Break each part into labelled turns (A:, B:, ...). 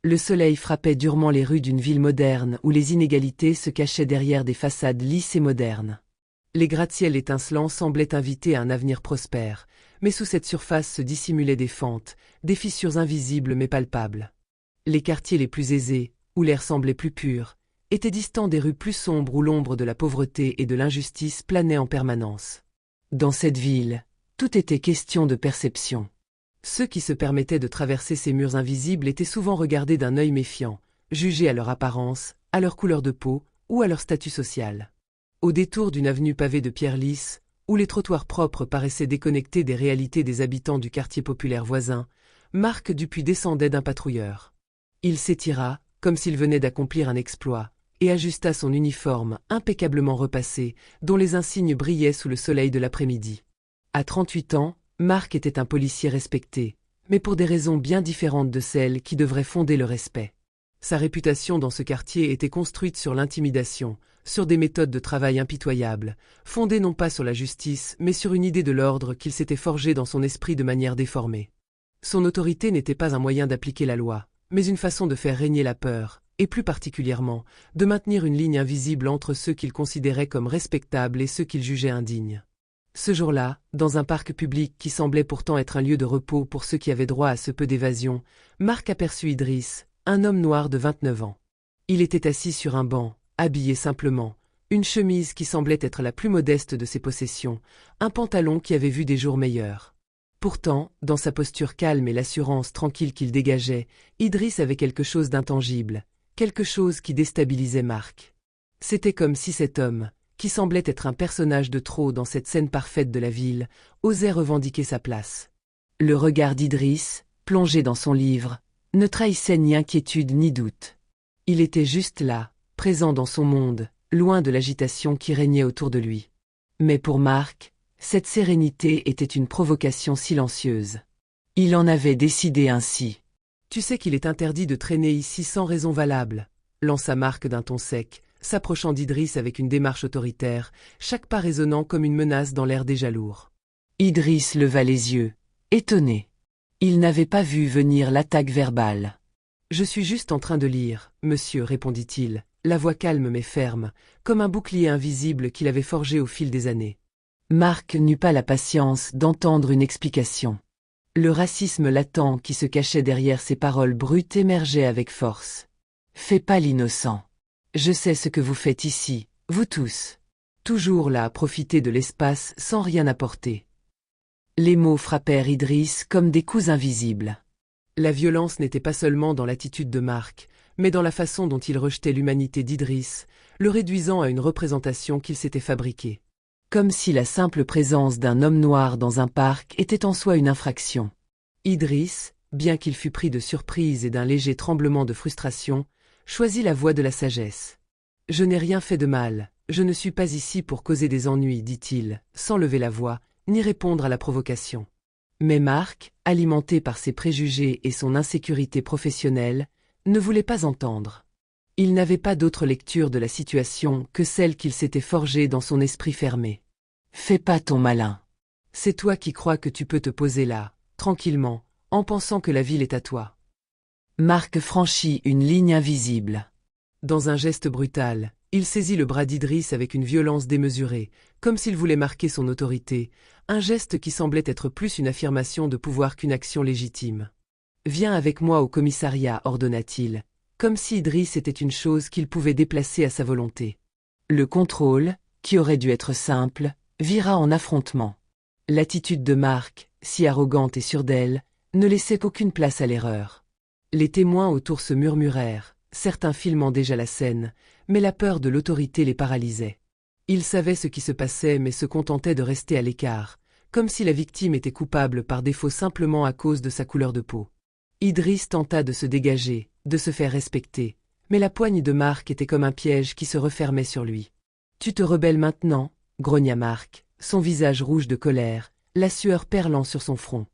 A: Le soleil frappait durement les rues d'une ville moderne où les inégalités se cachaient derrière des façades lisses et modernes. Les gratte-ciels étincelants semblaient inviter à un avenir prospère, mais sous cette surface se dissimulaient des fentes, des fissures invisibles mais palpables. Les quartiers les plus aisés, où l'air semblait plus pur, étaient distants des rues plus sombres où l'ombre de la pauvreté et de l'injustice planait en permanence. Dans cette ville, tout était question de perception. Ceux qui se permettaient de traverser ces murs invisibles étaient souvent regardés d'un œil méfiant, jugés à leur apparence, à leur couleur de peau ou à leur statut social. Au détour d'une avenue pavée de pierres lisses, où les trottoirs propres paraissaient déconnectés des réalités des habitants du quartier populaire voisin, Marc Dupuis descendait d'un patrouilleur. Il s'étira, comme s'il venait d'accomplir un exploit, et ajusta son uniforme impeccablement repassé, dont les insignes brillaient sous le soleil de l'après-midi. À 38 ans, Marc était un policier respecté, mais pour des raisons bien différentes de celles qui devraient fonder le respect. Sa réputation dans ce quartier était construite sur l'intimidation, sur des méthodes de travail impitoyables, fondées non pas sur la justice, mais sur une idée de l'ordre qu'il s'était forgée dans son esprit de manière déformée. Son autorité n'était pas un moyen d'appliquer la loi, mais une façon de faire régner la peur, et plus particulièrement, de maintenir une ligne invisible entre ceux qu'il considérait comme respectables et ceux qu'il jugeait indignes. Ce jour-là, dans un parc public qui semblait pourtant être un lieu de repos pour ceux qui avaient droit à ce peu d'évasion, Marc aperçut Idriss, un homme noir de 29 ans. Il était assis sur un banc, habillé simplement, une chemise qui semblait être la plus modeste de ses possessions, un pantalon qui avait vu des jours meilleurs. Pourtant, dans sa posture calme et l'assurance tranquille qu'il dégageait, Idriss avait quelque chose d'intangible, quelque chose qui déstabilisait Marc. C'était comme si cet homme, qui semblait être un personnage de trop dans cette scène parfaite de la ville, osait revendiquer sa place. Le regard d'Idriss, plongé dans son livre, ne trahissait ni inquiétude ni doute. Il était juste là, présent dans son monde, loin de l'agitation qui régnait autour de lui. Mais pour Marc, cette sérénité était une provocation silencieuse. Il en avait décidé ainsi. « Tu sais qu'il est interdit de traîner ici sans raison valable », lança Marc d'un ton sec, s'approchant d'Idriss avec une démarche autoritaire, chaque pas résonnant comme une menace dans l'air déjà lourd. Idriss leva les yeux, étonné. Il n'avait pas vu venir l'attaque verbale. « Je suis juste en train de lire, monsieur, répondit-il, la voix calme mais ferme, comme un bouclier invisible qu'il avait forgé au fil des années. Marc n'eut pas la patience d'entendre une explication. Le racisme latent qui se cachait derrière ces paroles brutes émergeait avec force. « Fais pas l'innocent. Je sais ce que vous faites ici, vous tous. Toujours là à profiter de l'espace sans rien apporter. » Les mots frappèrent Idriss comme des coups invisibles. La violence n'était pas seulement dans l'attitude de Marc, mais dans la façon dont il rejetait l'humanité d'Idriss, le réduisant à une représentation qu'il s'était fabriquée. Comme si la simple présence d'un homme noir dans un parc était en soi une infraction. Idriss, bien qu'il fût pris de surprise et d'un léger tremblement de frustration, choisit la voie de la sagesse. « Je n'ai rien fait de mal, je ne suis pas ici pour causer des ennuis, dit-il, sans lever la voix, ni répondre à la provocation. Mais Marc, alimenté par ses préjugés et son insécurité professionnelle, ne voulait pas entendre. Il n'avait pas d'autre lecture de la situation que celle qu'il s'était forgée dans son esprit fermé. « Fais pas ton malin. C'est toi qui crois que tu peux te poser là, tranquillement, en pensant que la ville est à toi. » Marc franchit une ligne invisible. Dans un geste brutal, il saisit le bras d'Idriss avec une violence démesurée, comme s'il voulait marquer son autorité, un geste qui semblait être plus une affirmation de pouvoir qu'une action légitime. « Viens avec moi au commissariat, ordonna-t-il, comme si Idriss était une chose qu'il pouvait déplacer à sa volonté. Le contrôle, qui aurait dû être simple, vira en affrontement. L'attitude de Marc, si arrogante et sûre d'elle, ne laissait aucune place à l'erreur. Les témoins autour se murmurèrent, certains filmant déjà la scène, mais la peur de l'autorité les paralysait. Ils savaient ce qui se passait mais se contentaient de rester à l'écart, comme si la victime était coupable par défaut simplement à cause de sa couleur de peau. Idriss tenta de se dégager, de se faire respecter, mais la poigne de Marc était comme un piège qui se refermait sur lui. « Tu te rebelles maintenant ?» grogna Marc, son visage rouge de colère, la sueur perlant sur son front.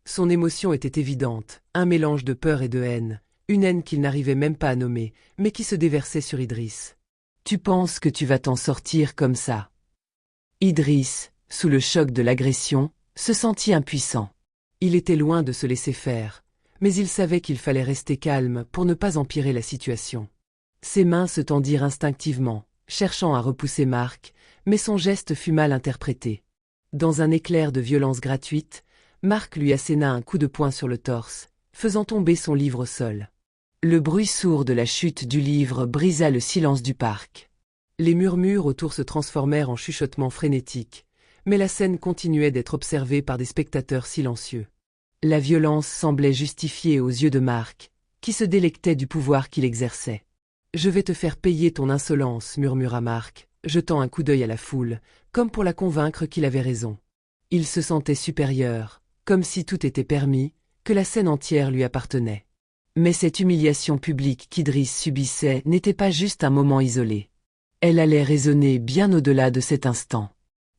A: Son émotion était évidente, un mélange de peur et de haine, une haine qu'il n'arrivait même pas à nommer, mais qui se déversait sur Idriss. « Tu penses que tu vas t'en sortir comme ça ?» Idriss, sous le choc de l'agression, se sentit impuissant. Il était loin de se laisser faire, mais il savait qu'il fallait rester calme pour ne pas empirer la situation. Ses mains se tendirent instinctivement, cherchant à repousser Marc, mais son geste fut mal interprété. Dans un éclair de violence gratuite, Marc lui asséna un coup de poing sur le torse, faisant tomber son livre au sol. Le bruit sourd de la chute du livre brisa le silence du parc. Les murmures autour se transformèrent en chuchotements frénétiques, mais la scène continuait d'être observée par des spectateurs silencieux. La violence semblait justifiée aux yeux de Marc, qui se délectait du pouvoir qu'il exerçait. « Je vais te faire payer ton insolence » murmura Marc, jetant un coup d'œil à la foule, comme pour la convaincre qu'il avait raison. Il se sentait supérieur, comme si tout était permis, que la scène entière lui appartenait. Mais cette humiliation publique qu'Idriss subissait n'était pas juste un moment isolé. Elle allait résonner bien au-delà de cet instant.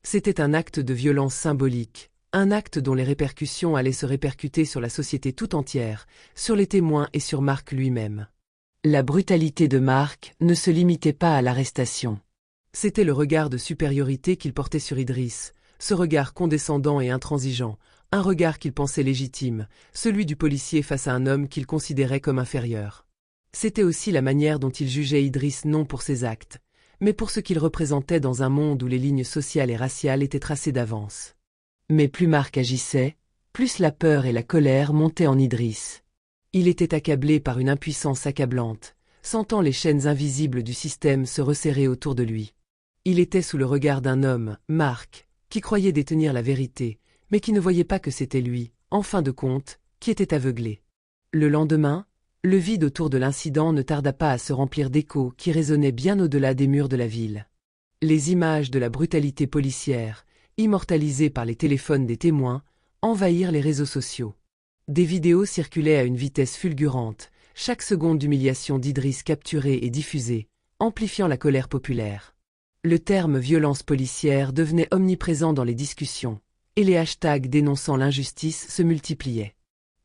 A: C'était un acte de violence symbolique, un acte dont les répercussions allaient se répercuter sur la société tout entière, sur les témoins et sur Marc lui-même. La brutalité de Marc ne se limitait pas à l'arrestation. C'était le regard de supériorité qu'il portait sur Idriss, ce regard condescendant et intransigeant, un regard qu'il pensait légitime, celui du policier face à un homme qu'il considérait comme inférieur. C'était aussi la manière dont il jugeait Idriss non pour ses actes, mais pour ce qu'il représentait dans un monde où les lignes sociales et raciales étaient tracées d'avance. Mais plus Marc agissait, plus la peur et la colère montaient en Idriss. Il était accablé par une impuissance accablante, sentant les chaînes invisibles du système se resserrer autour de lui. Il était sous le regard d'un homme, Marc, qui croyait détenir la vérité, mais qui ne voyait pas que c'était lui, en fin de compte, qui était aveuglé. Le lendemain, le vide autour de l'incident ne tarda pas à se remplir d'échos qui résonnaient bien au-delà des murs de la ville. Les images de la brutalité policière, immortalisées par les téléphones des témoins, envahirent les réseaux sociaux. Des vidéos circulaient à une vitesse fulgurante, chaque seconde d'humiliation d'Idriss capturée et diffusée, amplifiant la colère populaire. Le terme violence policière devenait omniprésent dans les discussions, et les hashtags dénonçant l'injustice se multipliaient.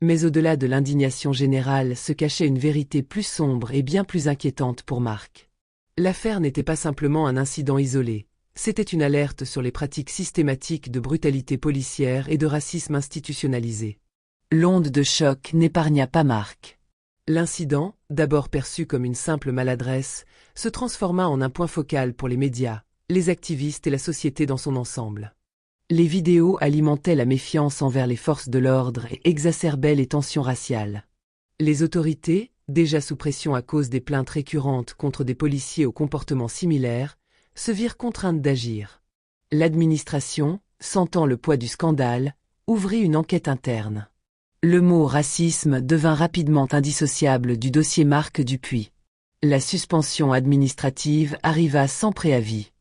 A: Mais au-delà de l'indignation générale se cachait une vérité plus sombre et bien plus inquiétante pour Marc. L'affaire n'était pas simplement un incident isolé, c'était une alerte sur les pratiques systématiques de brutalité policière et de racisme institutionnalisé. L'onde de choc n'épargna pas Marc. L'incident, d'abord perçu comme une simple maladresse, se transforma en un point focal pour les médias, les activistes et la société dans son ensemble. Les vidéos alimentaient la méfiance envers les forces de l'ordre et exacerbaient les tensions raciales. Les autorités, déjà sous pression à cause des plaintes récurrentes contre des policiers aux comportements similaires, se virent contraintes d'agir. L'administration, sentant le poids du scandale, ouvrit une enquête interne. Le mot racisme devint rapidement indissociable du dossier Marc Dupuis. La suspension administrative arriva sans préavis.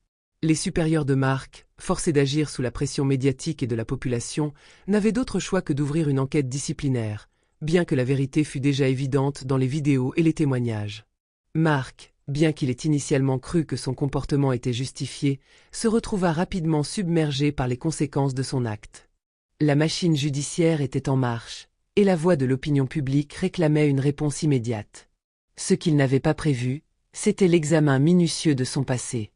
A: Les supérieurs de Marc, forcés d'agir sous la pression médiatique et de la population, n'avaient d'autre choix que d'ouvrir une enquête disciplinaire, bien que la vérité fût déjà évidente dans les vidéos et les témoignages. Marc, bien qu'il ait initialement cru que son comportement était justifié, se retrouva rapidement submergé par les conséquences de son acte. La machine judiciaire était en marche, et la voix de l'opinion publique réclamait une réponse immédiate. Ce qu'il n'avait pas prévu, c'était l'examen minutieux de son passé.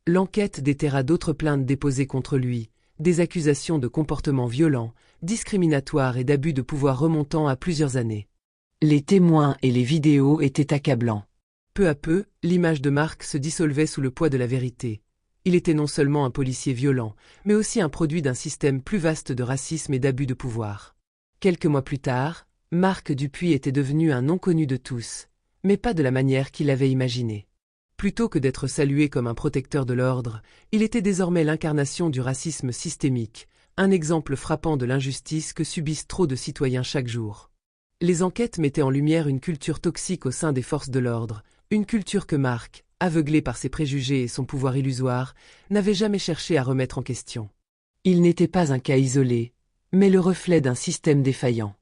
A: L'enquête déterra d'autres plaintes déposées contre lui, des accusations de comportement violent, discriminatoire et d'abus de pouvoir remontant à plusieurs années. Les témoins et les vidéos étaient accablants. Peu à peu, l'image de Marc se dissolvait sous le poids de la vérité. Il était non seulement un policier violent, mais aussi un produit d'un système plus vaste de racisme et d'abus de pouvoir. Quelques mois plus tard, Marc Dupuis était devenu un non connu de tous, mais pas de la manière qu'il avait imaginé. Plutôt que d'être salué comme un protecteur de l'ordre, il était désormais l'incarnation du racisme systémique, un exemple frappant de l'injustice que subissent trop de citoyens chaque jour. Les enquêtes mettaient en lumière une culture toxique au sein des forces de l'ordre, une culture que Marc, aveuglé par ses préjugés et son pouvoir illusoire, n'avait jamais cherché à remettre en question. Il n'était pas un cas isolé, mais le reflet d'un système défaillant.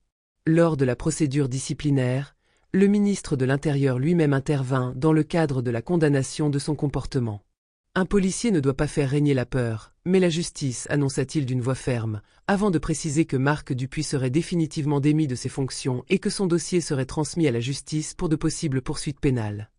A: Lors de la procédure disciplinaire, le ministre de l'Intérieur lui-même intervint dans le cadre de la condamnation de son comportement. Un policier ne doit pas faire régner la peur, mais la justice, annonça-t-il d'une voix ferme, avant de préciser que Marc Dupuis serait définitivement démis de ses fonctions et que son dossier serait transmis à la justice pour de possibles poursuites pénales.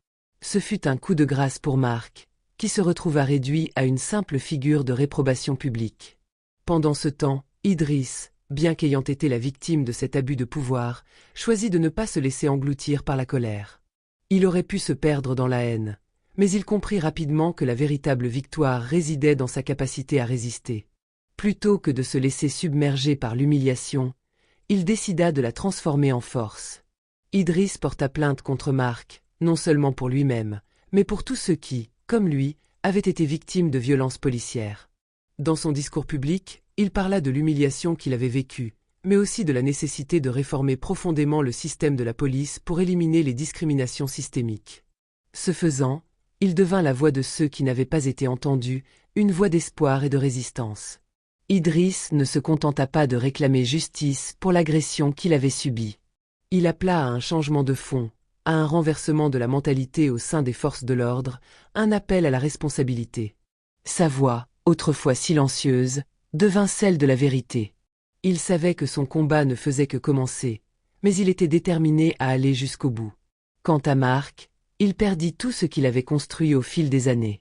A: Ce fut un coup de grâce pour Marc, qui se retrouva réduit à une simple figure de réprobation publique. Pendant ce temps, Idriss, bien qu'ayant été la victime de cet abus de pouvoir, choisit de ne pas se laisser engloutir par la colère. Il aurait pu se perdre dans la haine, mais il comprit rapidement que la véritable victoire résidait dans sa capacité à résister. Plutôt que de se laisser submerger par l'humiliation, il décida de la transformer en force. Idriss porta plainte contre Marc, non seulement pour lui-même, mais pour tous ceux qui, comme lui, avaient été victimes de violences policières. Dans son discours public, il parla de l'humiliation qu'il avait vécue, mais aussi de la nécessité de réformer profondément le système de la police pour éliminer les discriminations systémiques. Ce faisant, il devint la voix de ceux qui n'avaient pas été entendus, une voix d'espoir et de résistance. Idriss ne se contenta pas de réclamer justice pour l'agression qu'il avait subie. Il appela à un changement de fond, à un renversement de la mentalité au sein des forces de l'ordre, un appel à la responsabilité. Sa voix, autrefois silencieuse, devint celle de la vérité. Il savait que son combat ne faisait que commencer, mais il était déterminé à aller jusqu'au bout. Quant à Marc, il perdit tout ce qu'il avait construit au fil des années.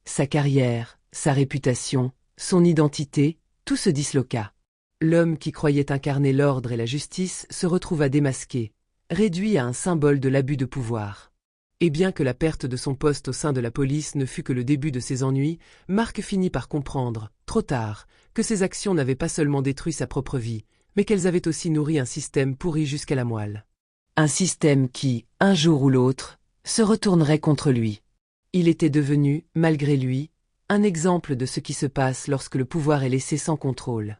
A: Sa carrière, sa réputation, son identité, tout se disloqua. L'homme qui croyait incarner l'ordre et la justice se retrouva démasqué, réduit à un symbole de l'abus de pouvoir. Et bien que la perte de son poste au sein de la police ne fût que le début de ses ennuis, Marc finit par comprendre, trop tard, que ses actions n'avaient pas seulement détruit sa propre vie, mais qu'elles avaient aussi nourri un système pourri jusqu'à la moelle. Un système qui, un jour ou l'autre, se retournerait contre lui. Il était devenu, malgré lui, un exemple de ce qui se passe lorsque le pouvoir est laissé sans contrôle.